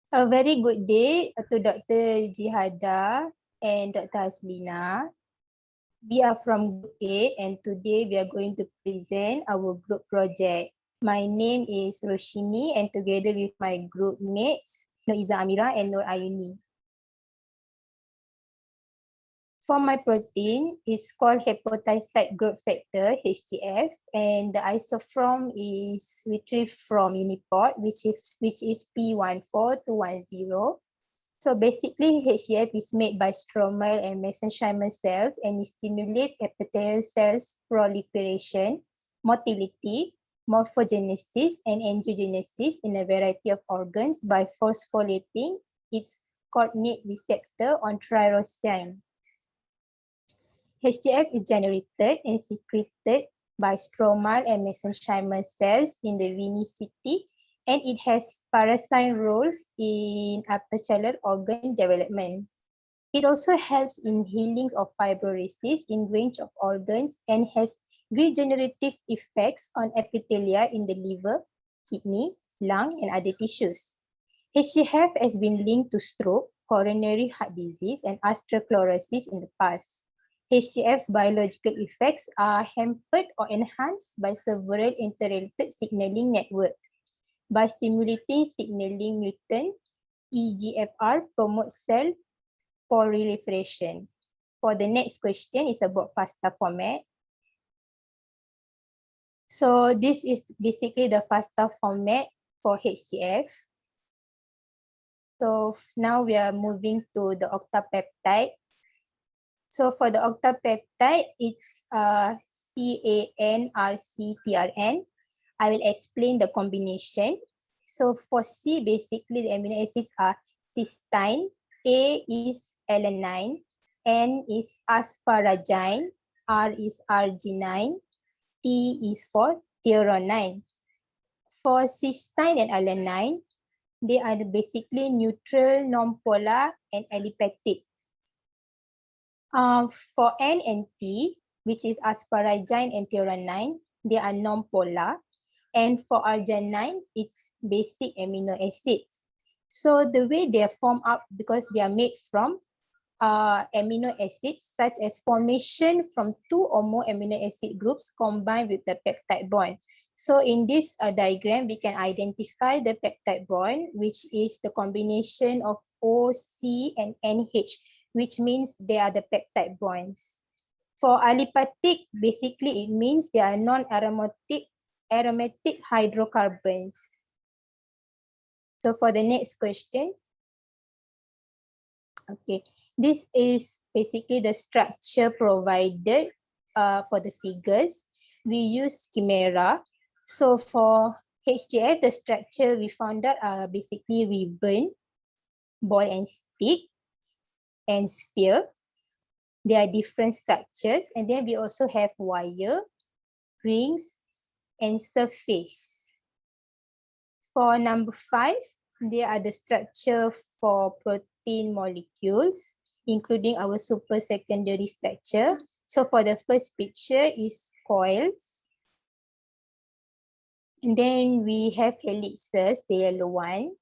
A very good day to Dr. Jihada and Dr. Haslina. We are from Group A and today we are going to present our group project. My name is Roshini and together with my group mates, Noiza Amira and Nur Ayuni. For my protein, it's called hepatocyte growth factor, HGF, and the isoform is retrieved from Uniport, which is P14210. So basically, HGF is made by stromal and mesenchymal cells and it stimulates epithelial cells proliferation, motility, morphogenesis, and angiogenesis in a variety of organs by phosphorylating its coordinate receptor on tyrosine. HGF is generated and secreted by stromal and mesenchymal cells in the venicity, and it has parasite roles in upper organ development. It also helps in healing of fibrosis in range of organs and has regenerative effects on epithelia in the liver, kidney, lung, and other tissues. HGF has been linked to stroke, coronary heart disease, and osteosclerosis in the past. HGF's biological effects are hampered or enhanced by several interrelated signaling networks. By stimulating signaling mutant, EGFR promotes cell proliferation. For the next question is about FASTA format. So this is basically the FASTA format for HGF. So now we are moving to the octapeptide. So for the octapeptide, it's CANRCTRN. I will explain the combination. So for C, basically the amino acids are cysteine, A is alanine, N is asparagine, R is arginine, T is for threonine. For cysteine and alanine, they are basically neutral, non-polar, and aliphatic. For N and T, which is asparagine and threonine, they are non-polar. And for arginine, it's basic amino acids. So the way they are formed up, because they are made from amino acids, such as formation from two or more amino acid groups combined with the peptide bond. So in this diagram, we can identify the peptide bond, which is the combination of O, C, and NH, which means they are the peptide bonds. For aliphatic, basically it means they are non-aromatic hydrocarbons. So for the next question, okay, this is basically the structure provided for the figures. We use chimera. So for HGF, the structure we found out are basically ribbon, ball and stick, and sphere. There are different structures, and then we also have wire, rings, and surface. For number 5, there are the structure for protein molecules, including our super secondary structure. So for the first picture is coils. And then we have helices, the yellow one.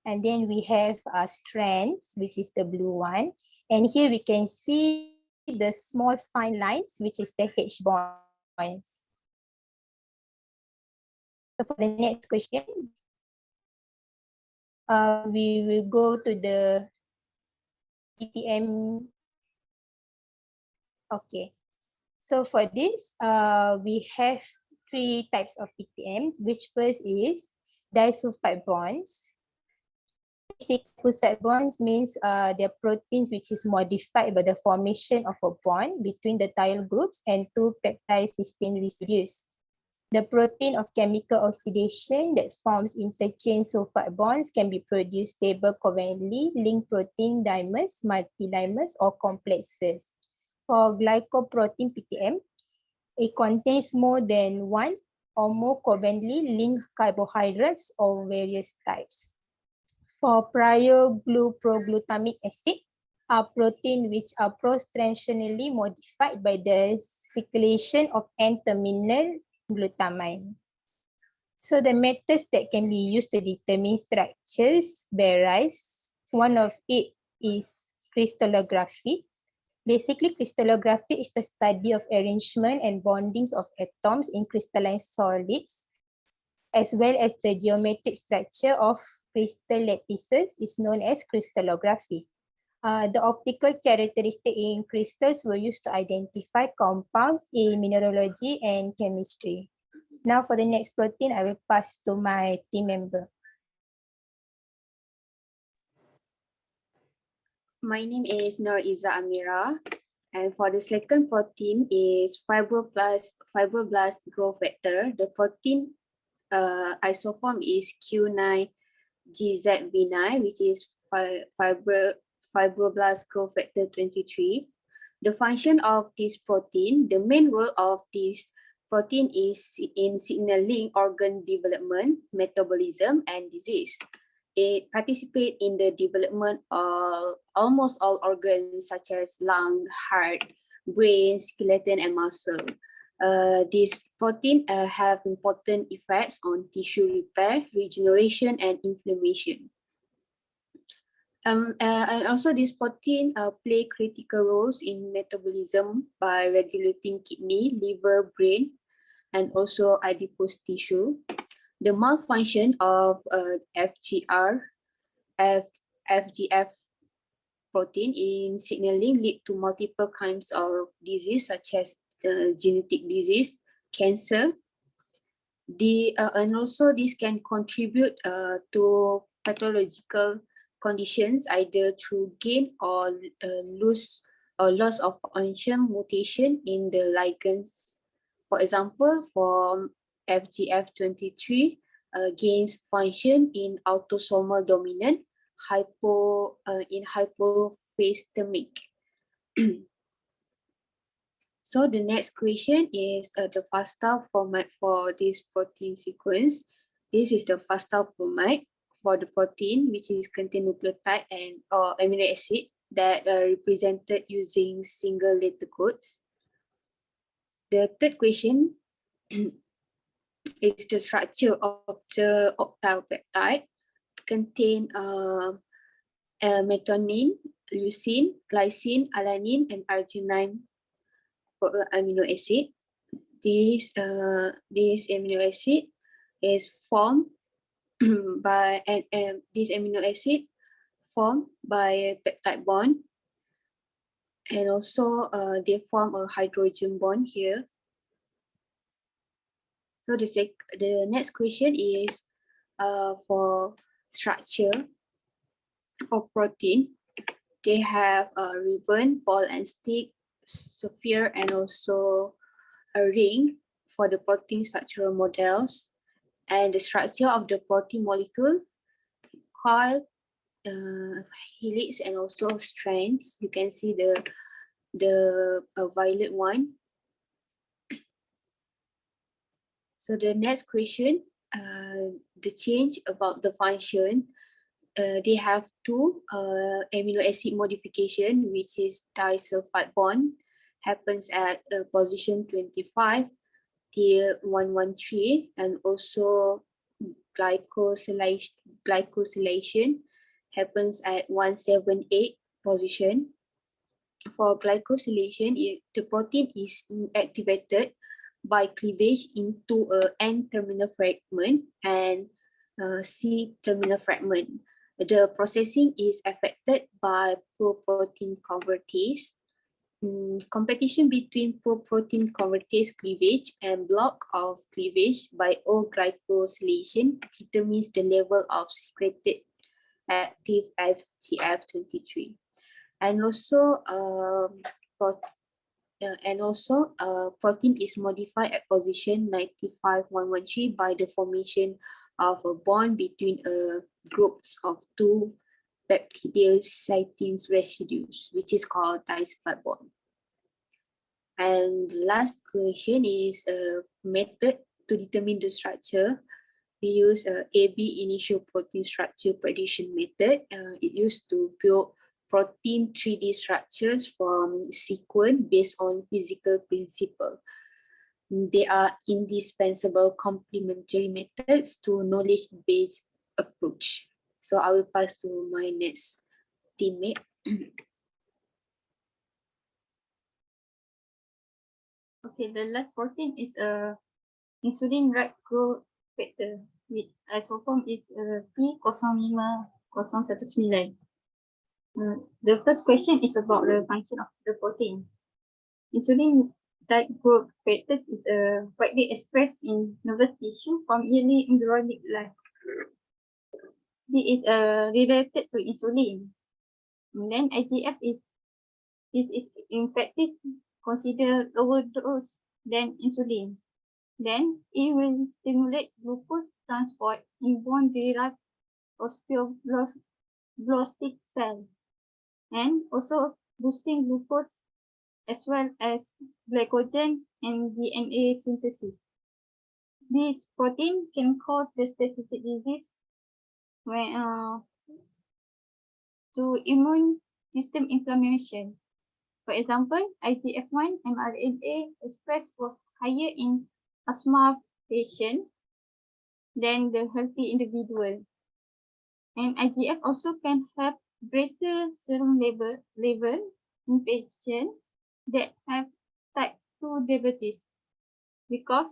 And then we have strands, which is the blue one. And here we can see the small fine lines, which is the H bonds. So for the next question, we will go to the PTM. Okay. So for this, we have 3 types of PTMs, which first is disulfide bonds. Basic disulfide bonds means they're proteins which is modified by the formation of a bond between the thiol groups and 2 peptide cysteine residues. The protein of chemical oxidation that forms interchain sulfide bonds can be produced stable covalently linked protein dimers, multidimers, or complexes. For glycoprotein PTM, it contains more than 1 or more covalently linked carbohydrates of various types. For pyroglutamic acid, are protein which are post-translationally modified by the circulation of N-terminal glutamine. So the methods that can be used to determine structures varies. One of it is crystallography. Basically, crystallography is the study of arrangement and bondings of atoms in crystalline solids, as well as the geometric structure of crystal lattices is known as crystallography. The optical characteristics in crystals were used to identify compounds in mineralogy and chemistry. Now for the next protein, I will pass to my team member. My name is Noriza Amira, and for the second protein is fibroblast growth factor. The protein isoform is Q9GZV9, which is fibroblast growth factor 23. The function of this protein, the main role of this protein is in signaling organ development, metabolism, and disease. It participates in the development of almost all organs such as lung, heart, brain, skeleton, and muscle. This protein have important effects on tissue repair, regeneration, and inflammation. And also this protein play critical roles in metabolism by regulating kidney, liver, brain, and also adipose tissue. The malfunction of FGF protein in signaling lead to multiple kinds of disease such as genetic disease, cancer. And also this can contribute to pathological conditions either through gain or loss of function mutation in the ligands. For example, for FGF23 gains function in autosomal dominant in hypoplastic. So the next question is the FASTA format for this protein sequence. This is the FASTA format for the protein, which is contain nucleotide and or amino acid that are represented using single letter codes. The third question is the structure of the octal peptide contain methionine, leucine, glycine, alanine, and arginine amino acid. This amino acid is formed by this amino acid formed by peptide bond, and also they form a hydrogen bond here. So the next question is for structure of protein. They have a ribbon, ball and stick, sphere, and also a ring for the protein structural models. And the structure of the protein molecule, coil, helix, and also strands. You can see the violet one. So the next question, the change about the function. They have two amino acid modification, which is disulfide bond, happens at position 25 till 113, and also glycosylation happens at 178 position. For glycosylation, the protein is activated by cleavage into a N-terminal fragment and C-terminal fragment. The processing is affected by proprotein convertase. Competition between proprotein convertase cleavage and block of cleavage by O-glycosylation determines the level of secreted active FGF23. And also, protein is modified at position 95-113 by the formation of a bond between groups of two peptidyl cytine residues, which is called disulfide bond. And the last question is a method to determine the structure. We use AB initial protein structure prediction method. It used to build protein 3D structures from sequence based on physical principle. They are indispensable complementary methods to knowledge-based approach. So I will pass to my next teammate. Okay, the last protein is a insulin-like growth factor, which isoform is P05019. The first question is about the function of the protein. Insulin-like growth factors is widely expressed in nervous tissue from early embryonic life. This is related to insulin. And then IGF is in practice considered lower dose than insulin. Then it will stimulate glucose transport in bone-derived osteoblastic cells, and also boosting glucose as well as glycogen and DNA synthesis. This protein can cause the specific disease when, to immune system inflammation. For example, IGF-1 mRNA expressed was higher in asthma patient than the healthy individual. And IGF also can have greater serum level in patients that have type 2 diabetes, because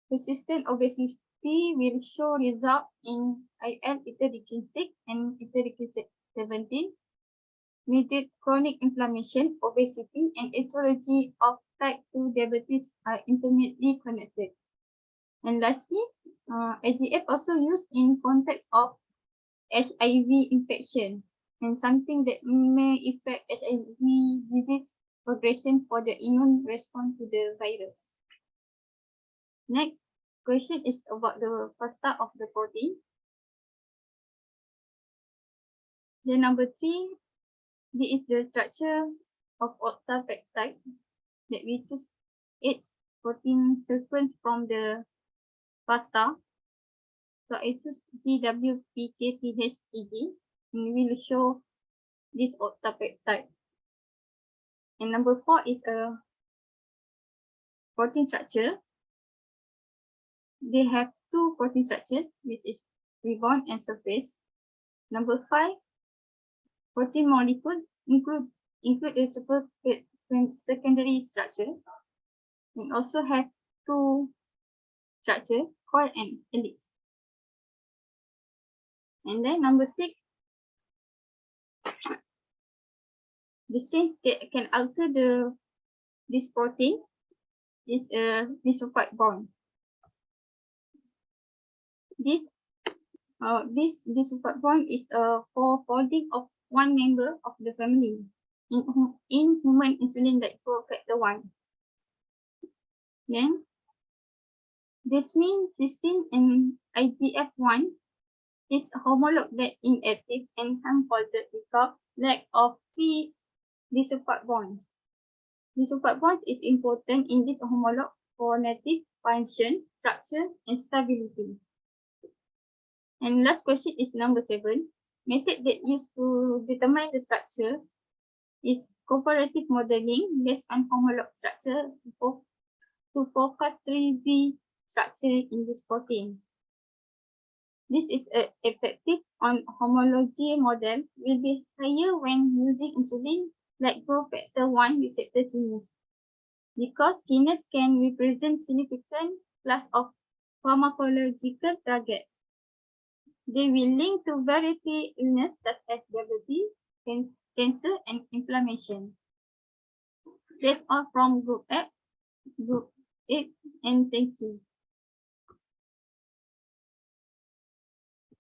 persistent obesity will show result in interleukin 6 and interleukin 17, mediate chronic inflammation, obesity, and etiology of type 2 diabetes are intimately connected. And lastly, IGF also used in context of HIV infection, and something that may affect HIV disease progression for the immune response to the virus. Next question is about the pasta of the protein. The number 3, this is the structure of octapeptide that we choose 8 protein sequence from the pasta. So I choose DWPKTHEG, and we will show this octapeptide. And number 4 is a protein structure. They have 2 protein structures, which is ribbon and surface. Number 5, protein molecule include a secondary structure, and also have 2 structure, coil and helix. And then number 6, the change that can alter this protein is a disulfide bond. This disulfide bond is for folding of one member of the family in human insulin-like growth factor 1. Then this means cysteine and IGF-1 is homolog that inactive and unfolded because lack of 3 disulfide bonds. Disulfide bonds is important in this homolog for native function, structure, and stability. And last question is number 7. Method that used to determine the structure is comparative modeling based on homolog structure to forecast 3D structure in this protein. This is effective on homology model will be higher when using insulin like growth factor 1 receptor kinase, because kinase can represent significant class of pharmacological target. They will link to variety illness such as diabetes, cancer, and inflammation. That's all from group 8, and thank you.